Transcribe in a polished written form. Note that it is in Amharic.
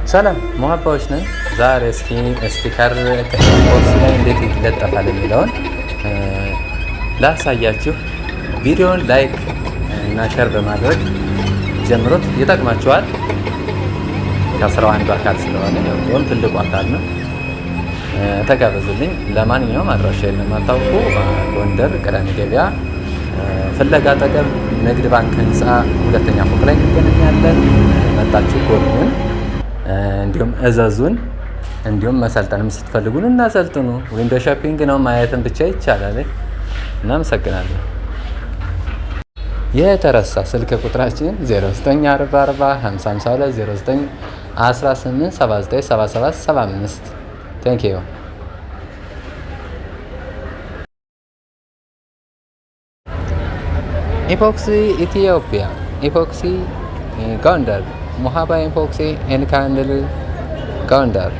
ሰላም ሙሀባዎች ነን። ዛሬ እስኪ ስቲከር ከኢንቦክስ ላይ እንዴት ይለጠፋል የሚለውን ላሳያችሁ። ቪዲዮውን ላይክ እና ሼር በማድረግ ጀምሮት ይጠቅማችኋል። ከስራው አንዱ አካል ስለሆነ ያው ትልቁ አካል ነው። ተጋበዙልኝ። ለማንኛውም አድራሻ የማታውቁ ጎንደር ቅዳሜ ገበያ ፍለጋ አጠገብ ንግድ ባንክ ህንፃ ሁለተኛ ፎቅ ላይ እንገናኛለን። መጣችሁ ጎብኙን፣ እንዲሁም እዘዙን። እንዲሁም መሰልጠንም ስትፈልጉን እናሰልጥኑ። ዊንዶ ሾፒንግ ነው፣ ማየትም ብቻ ይቻላል። እናመሰግናለን። የተረሳ ስልክ ቁጥራችን 094455220918797775 ቴንክ ዩ። ኢፖክሲ ኢትዮጵያ፣ ኢፖክሲ ጎንደር፣ ሙሀባ ኢፖክሲ ኤንድ ካንድል ጎንደር